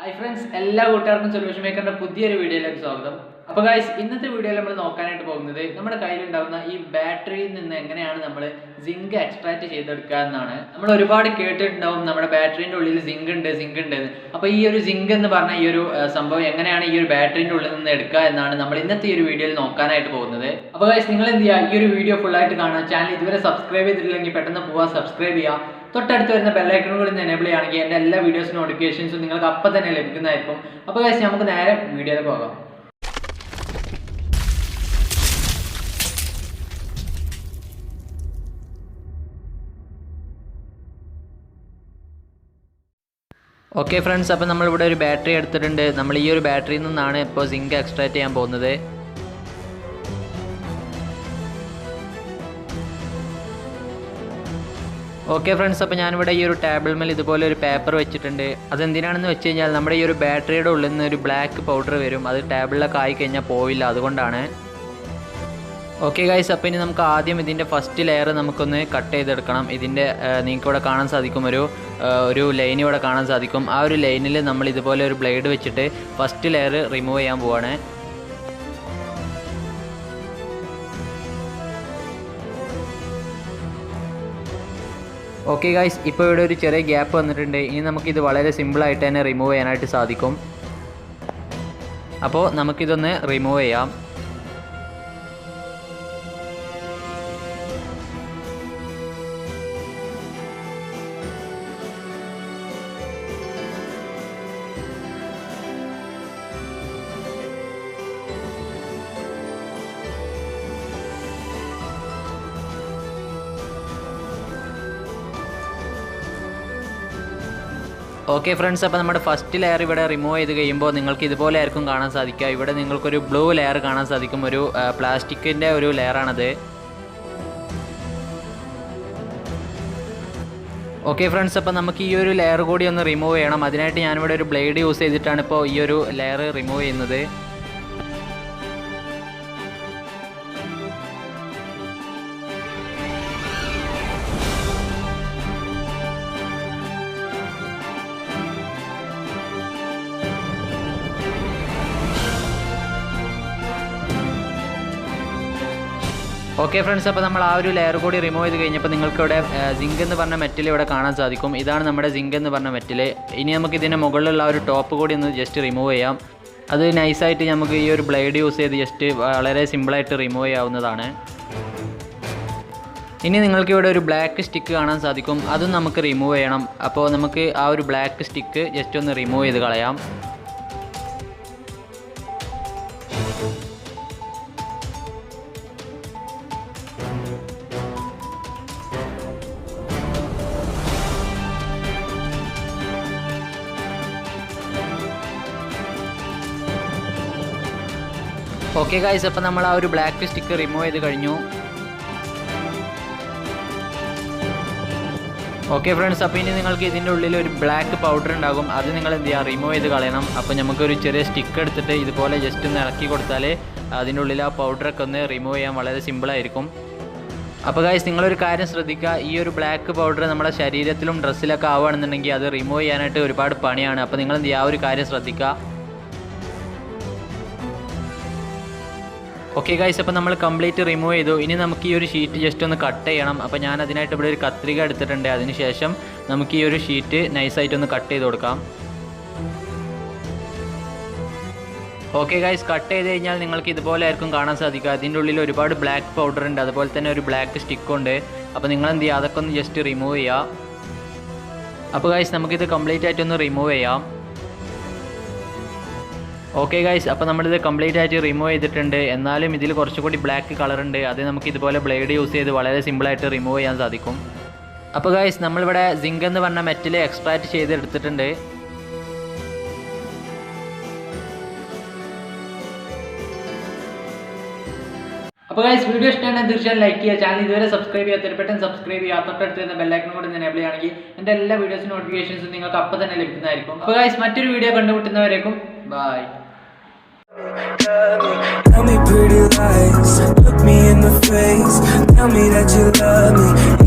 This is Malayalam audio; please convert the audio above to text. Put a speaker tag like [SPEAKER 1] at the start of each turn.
[SPEAKER 1] ഹായ് ഫ്രണ്ട്സ്, എല്ലാ കൂട്ടുകാർക്കും സൊല്യൂഷൻ മേക്കറിന്റെ പുതിയൊരു വീഡിയോയിലേക്ക് സ്വാഗതം. അപ്പോൾ ഗൈസ്, ഇന്നത്തെ വീഡിയോയിൽ നമ്മൾ നോക്കാനായിട്ട് പോകുന്നത് നമ്മുടെ കയ്യിലുണ്ടാകുന്ന ഈ ബാറ്ററിയിൽ നിന്ന് എങ്ങനെയാണ് നമ്മൾ സിങ്ക് എക്സ്ട്രാക്ട് ചെയ്തെടുക്കുക എന്നാണ്. നമ്മൾ ഒരുപാട് കേട്ടിട്ടുണ്ടാവും നമ്മുടെ ബാറ്ററിൻ്റെ ഉള്ളിൽ സിങ്ക് ഉണ്ട് എന്ന്. അപ്പോൾ ഈ ഒരു സിങ്ക് എന്ന് പറഞ്ഞ ഈ ഒരു സംഭവം എങ്ങനെയാണ് ഈ ഒരു ബാറ്ററിൻ്റെ ഉള്ളിൽ നിന്ന് എടുക്കുക എന്നാണ് നമ്മൾ ഇന്നത്തെ ഈ ഒരു വീഡിയോയിൽ നോക്കാനായിട്ട് പോകുന്നത്. അപ്പോൾ ഗൈസ്, നിങ്ങൾ എന്ത് ചെയ്യുക, ഈ ഒരു വീഡിയോ ഫുള്ളായിട്ട് കാണുക. ചാനൽ ഇതുവരെ സബ്സ്ക്രൈബ് ചെയ്തിട്ടില്ലെങ്കിൽ പെട്ടെന്ന് പോവുക, സബ്സ്ക്രൈബ് ചെയ്യുക. തൊട്ടടുത്ത് വരുന്ന ബെല്ലൈക്കണും കൂടി എനേബിൾ ചെയ്യുകയാണെങ്കിൽ എൻ്റെ എല്ലാ വീഡിയോസ് നോട്ടിഫിക്കേഷൻസും നിങ്ങൾക്ക് അപ്പം തന്നെ ലഭിക്കുന്നതായിരിക്കും. അപ്പോൾ ഗൈസ്, നമുക്ക് നേരെ വീഡിയോയിൽ പോകാം. ഓക്കെ ഫ്രണ്ട്സ്, അപ്പോൾ നമ്മളിവിടെ ഒരു ബാറ്ററി എടുത്തിട്ടുണ്ട്. നമ്മൾ ഈ ഒരു ബാറ്ററിയിൽ നിന്നാണ് ഇപ്പോൾ സിങ്ക് എക്സ്ട്രാക്ട് ചെയ്യാൻ പോകുന്നത്. ഓക്കെ ഫ്രണ്ട്സ്, അപ്പോൾ ഞാനിവിടെ ഈ ഒരു ടേബിൾ മേൽ ഇതുപോലെ ഒരു പേപ്പർ വെച്ചിട്ടുണ്ട്. അതെന്തിനാണെന്ന് വെച്ച് കഴിഞ്ഞാൽ നമ്മുടെ ഈ ഒരു ബാറ്ററിയുടെ ഉള്ളിൽ നിന്ന് ഒരു ബ്ലാക്ക് പൗഡർ വരും. അത് ടേബിളിലൊക്കെ ആയി കഴിഞ്ഞാൽ പോവില്ല, അതുകൊണ്ടാണ്. ഓക്കെ ഗൈസ്, അപ്പോൾ ഇനി നമുക്ക് ആദ്യം ഇതിൻ്റെ ഫസ്റ്റ് ലെയർ നമുക്കൊന്ന് കട്ട് ചെയ്തെടുക്കണം. ഇതിൻ്റെ നിങ്ങൾക്ക് ഇവിടെ കാണാൻ സാധിക്കും, ഒരു ലൈൻ ഇവിടെ കാണാൻ സാധിക്കും. ആ ഒരു ലൈനിൽ നമ്മൾ ഇതുപോലെ ഒരു ബ്ലേഡ് വെച്ചിട്ട് ഫസ്റ്റ് ലെയർ റിമൂവ് ചെയ്യാൻ പോവാണ്. ഓക്കെ ഗൈസ്, ഇപ്പോൾ ഇവിടെ ഒരു ചെറിയ ഗ്യാപ്പ് വന്നിട്ടുണ്ട്. ഇനി നമുക്കിത് വളരെ സിമ്പിളായിട്ട് തന്നെ റിമൂവ് ചെയ്യാനായിട്ട് സാധിക്കും. അപ്പോൾ നമുക്കിതൊന്ന് റിമൂവ് ചെയ്യാം. ഓക്കെ ഫ്രണ്ട്സ്, അപ്പോൾ നമ്മുടെ ഫസ്റ്റ് ലെയർ ഇവിടെ റിമൂവ് ചെയ്ത് കഴിയുമ്പോൾ നിങ്ങൾക്ക് ഇതുപോലെ ആയിരിക്കും കാണാൻ സാധിക്കുക. ഇവിടെ നിങ്ങൾക്കൊരു ബ്ലൂ ലെയർ കാണാൻ സാധിക്കും, ഒരു പ്ലാസ്റ്റിക്കിൻ്റെ ഒരു ലെയറാണത്. ഓക്കെ ഫ്രണ്ട്സ്, അപ്പോൾ നമുക്ക് ഈ ഒരു ലെയർ കൂടി ഒന്ന് റിമൂവ് ചെയ്യണം. അതിനായിട്ട് ഞാനിവിടെ ഒരു ബ്ലേഡ് യൂസ് ചെയ്തിട്ടാണ് ഇപ്പോൾ ഈ ഒരു ലെയർ റിമൂവ് ചെയ്യുന്നത്. ഓക്കെ ഫ്രണ്ട്സ്, അപ്പോൾ നമ്മൾ ആ ഒരു ലെയർ കൂടി റിമൂവ് ചെയ്ത് കഴിഞ്ഞപ്പോൾ നിങ്ങൾക്കിവിടെ സിങ്ക് എന്ന് പറഞ്ഞ മെറ്റൽ ഇവിടെ കാണാൻ സാധിക്കും. ഇതാണ് നമ്മുടെ സിങ്ക് എന്ന് പറഞ്ഞ മെറ്റൽ. ഇനി നമുക്ക് ഇതിൻ്റെ മുകളിലുള്ള ഒരു ടോപ്പ് കൂടി ഒന്ന് ജസ്റ്റ് റിമൂവ് ചെയ്യാം. അത് നൈസായിട്ട് നമുക്ക് ഈ ഒരു ബ്ലേഡ് യൂസ് ചെയ്ത് ജസ്റ്റ് വളരെ സിമ്പിളായിട്ട് റിമൂവ് ചെയ്യാവുന്നതാണ്. ഇനി നിങ്ങൾക്കിവിടെ ഒരു ബ്ലാക്ക് സ്റ്റിക്ക് കാണാൻ സാധിക്കും, അതും നമുക്ക് റിമൂവ് ചെയ്യണം. അപ്പോൾ നമുക്ക് ആ ഒരു ബ്ലാക്ക് സ്റ്റിക്ക് ജസ്റ്റ് ഒന്ന് റിമൂവ് ചെയ്ത് കളയാം. ഓക്കെ ഗൈസ്, അപ്പോൾ നമ്മൾ ആ ഒരു ബ്ലാക്ക് സ്റ്റിക്ക് റിമൂവ് ചെയ്ത് കഴിഞ്ഞു. ഓക്കെ ഫ്രണ്ട്സ്, അപ്പോൾ ഇനി നിങ്ങൾക്ക് ഇതിൻ്റെ ഉള്ളിൽ ഒരു ബ്ലാക്ക് പൗഡർ ഉണ്ടാകും. അത് നിങ്ങൾ എന്ത് ചെയ്യുക, റിമൂവ് ചെയ്ത് കളയണം. അപ്പോൾ നമുക്കൊരു ചെറിയ സ്റ്റിക്ക് എടുത്തിട്ട് ഇതുപോലെ ജസ്റ്റ് ഒന്ന് ഇളക്കി കൊടുത്താൽ അതിൻ്റെ ഉള്ളിൽ ആ പൗഡറൊക്കെ ഒന്ന് റിമൂവ് ചെയ്യാൻ വളരെ സിമ്പിളായിരിക്കും. അപ്പോൾ ഗൈസ്, നിങ്ങളൊരു കാര്യം ശ്രദ്ധിക്കുക, ഈ ഒരു ബ്ലാക്ക് പൗഡർ നമ്മുടെ ശരീരത്തിലും ഡ്രസ്സിലൊക്കെ ആവുകയാണെന്നുണ്ടെങ്കിൽ അത് റിമൂവ് ചെയ്യാനായിട്ട് ഒരുപാട് പണിയാണ്. അപ്പോൾ നിങ്ങൾ എന്ത് ചെയ്യുക, ആ ഒരു കാര്യം ശ്രദ്ധിക്കുക. ഓക്കെ ഗൈസ്, അപ്പോൾ നമ്മൾ കംപ്ലീറ്റ് റിമൂവ് ചെയ്തു. ഇനി നമുക്ക് ഈ ഒരു ഷീറ്റ് ജസ്റ്റ് ഒന്ന് കട്ട് ചെയ്യണം. അപ്പോൾ ഞാൻ അതിനായിട്ട് ഇവിടെ ഒരു കത്രിക എടുത്തിട്ടുണ്ട്. അതിനുശേഷം നമുക്ക് ഈ ഒരു ഷീറ്റ് നൈസായിട്ടൊന്ന് കട്ട് ചെയ്ത് കൊടുക്കാം. ഓക്കെ ഗൈസ്, കട്ട് ചെയ്ത് കഴിഞ്ഞാൽ നിങ്ങൾക്ക് ഇതുപോലെ ആയിരിക്കും കാണാൻ സാധിക്കുക. അതിൻ്റെ ഉള്ളിൽ ഒരുപാട് ബ്ലാക്ക് പൗഡർ ഉണ്ട്, അതുപോലെ തന്നെ ഒരു ബ്ലാക്ക് സ്റ്റിക്കുണ്ട്. അപ്പോൾ നിങ്ങൾ എന്ത് ചെയ്യുക, അതൊക്കെ ഒന്ന് ജസ്റ്റ് റിമൂവ് ചെയ്യുക. അപ്പോൾ ഗൈസ്, നമുക്കിത് കംപ്ലീറ്റ് ആയിട്ടൊന്ന് റിമൂവ് ചെയ്യാം. ഓക്കെ ഗൈസ്, അപ്പോൾ നമ്മളിത് കംപ്ലീറ്റ് ആയിട്ട് റിമൂവ് ചെയ്തിട്ടുണ്ട്. എന്നാലും ഇതിൽ കുറച്ചുകൂടി ബ്ലാക്ക് കളർ ഉണ്ട്. അത് നമുക്ക് ഇതുപോലെ ബ്ലേഡ് യൂസ് ചെയ്ത് വളരെ സിമ്പിളായിട്ട് റിമൂവ് ചെയ്യാൻ സാധിക്കും. അപ്പോൾ ഗൈസ്, നമ്മളിവിടെ സിങ്ക് എന്ന് പറഞ്ഞ മെറ്റൽ എക്സ്ട്രാക്ട് ചെയ്തെടുത്തിട്ടുണ്ട്. അപ്പോൾ ഗൈസ്, വീഡിയോ ഇഷ്ടമാണെങ്കിൽ തീർച്ചയായും ലൈക്ക് ചെയ്യുക. ചാനൽ ഇതുവരെ സബ്സ്ക്രൈബ് ചെയ്യാത്തവർ പെട്ടെന്ന് സബ്സ്ക്രൈബ് ചെയ്യുക. തൊട്ടടുത്ത് വരുന്ന ബെല്ലൈക്കൺ കൂടി എനേബിൾ ചെയ്യുകയാണെങ്കിൽ എൻ്റെ എല്ലാ വീഡിയോസും നോട്ടിഫിക്കേഷൻസും നിങ്ങൾക്ക് അപ്പം തന്നെ ലഭിക്കുന്നതായിരിക്കും. അപ്പോൾ ഗൈസ്, മറ്റൊരു വീഡിയോ കണ്ടുമുട്ടുന്നവരേക്കും bye. Tell me pretty lies, look me in the face, tell me that you love me.